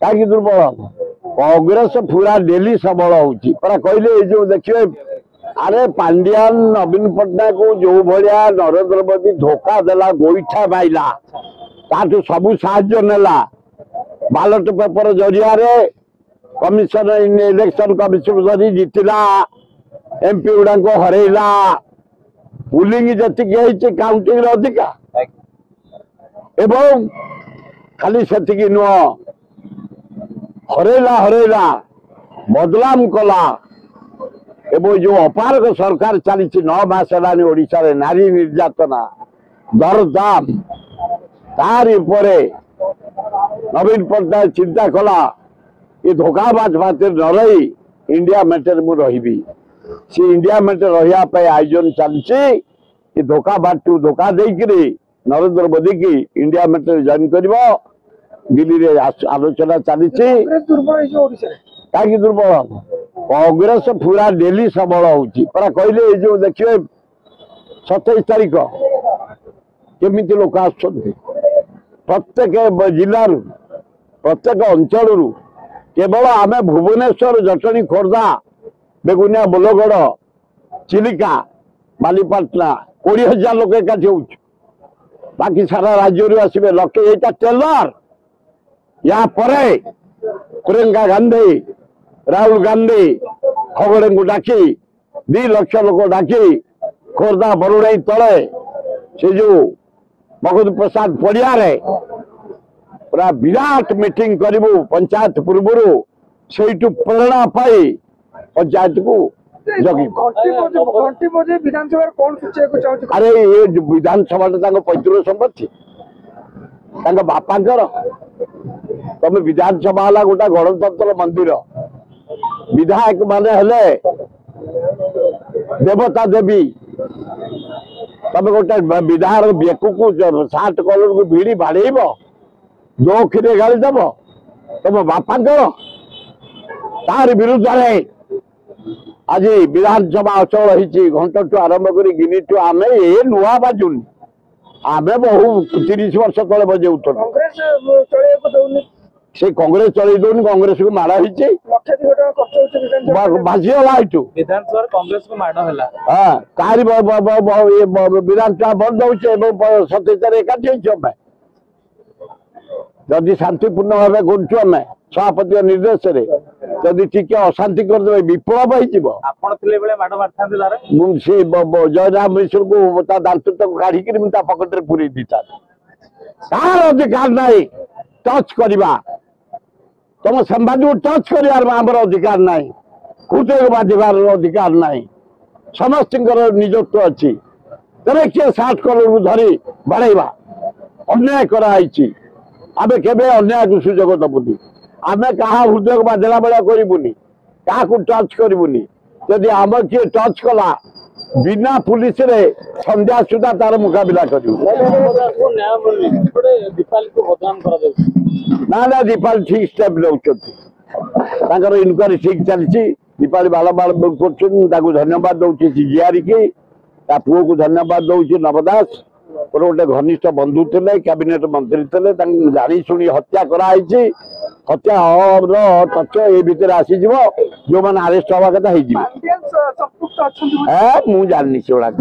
कहीं दुर्बल कांग्रेस पूरा डेली सबल होची कहले जो देखिए अरे पांड्यान नवीन पट्टनायक को जो भाया नरेंद्र मोदी धोखा देला गोईठा पाइला ताठू सबू साहाय्य नेला बालट पेपर जरिया कमिशन इलेक्शन कमिशन जरी जीतला एमपी गुड़ा को हरैला पुलिंग जी काउंटिंग अधिका एवं खाली से नुह हरैला बदलाम कला एवं जो अपारक सरकार चली 9 मास ओडिशा रे नारी निर्यातना दरदाम तार नवीन पट्टनायक चिंता कला ये धोखाबाज भाषा न रही इंडिया मेटर मु रही सी इंडिया मेटर रही आयोजन चलती धोखाबाज टू धोखा देकरी नरेंद्र मोदी की इंडिया मेटर जॉइन कर दिल्ली रे आलोचना चली कहीं दुर्बल कांग्रेस पूरा डेली सबल होची कहले जो देखिए 27 तारीख केमी लोक आ प्रत्येक जिलूर प्रत्येक अंचल केवल आम भुवनेश्वर जटणी खोर्धा बेगुनिया बोलगढ़ चिलिका बालीपाटना 20,000 लोक एकाठी हो बाकी सारा राज्य आसवे लक्षे यहाँ टेलर या परे प्रियंका गांधी राहुल गांधी खगड़े को डाकी 2 लाख लोक डाकी खोर्धा बरुणाई तले से जो भगवत प्रसाद पड़िया पूरा विराट मीटिंग करूँ पंचायत पूर्व से प्रेरणा पाई पंचायत को जगी अरे ये विधानसभा पैतृक संपत्ति बापांकर तुम विधानसभा है गोटे गणतंत्र मंदिर विधायक माने हेले देवता देवी तुम गोटे विधायक बेकू को 60 कलर को भिड़ी बाड़ेब जो क्षीर गाड़ी दब तुम बापांकर तार विरुद्ध आज विधानसभा अचल होती घंटा टू आरंभ कर गिनी टू आम ये नुआ बाजुनी आम बहु 30 वर्ष तले बजाऊ से कांग्रेस चल दौनी कांग्रेस को माड़ होती भाषीगला विधानसभा कांग्रेस को माड़ है हाँ तारी विधानसभा बंद हो 27 एकाठी जदि शांतिपूर्ण भाव करें सभापति निर्देश जदि टी अशांति करदे विप्लव से जयराम मिश्र को दांत काढ़ी पकेट में पूरी दी तार अधिकार ना टच करवा तुम संवाद को टच कर अधिकार ना कुटक बांधार अधिकार ना समस्त निजत्व अच्छी तेरे किए 60 कलर को धरी बढ़ेवा अन्याय कराई आम केवे अन्याय को सुजोग दबुनि आम क्या हृदय बांधला भाया करूनी क्या टच करूनी जदि आम किए टच कला बिना पुलिस रे संध्या सुधा तार मुकाबला कर ना दीपाली ठीक स्टेप नौकर इनक्वारी ठीक चलती दीपाली बाल बाल कर धन्यवाद दौर जीआर की पुओ को धन्यवाद दौर नवदास गोटे घनिष्ठ बंधु थे कैबिनेट मंत्री थे जानी शुणी हत्या कराई हत्या तथ्य ये भितर आसीज जो मैंने आरेस्ट हवा कथा मुझे जानी से गुड़ाक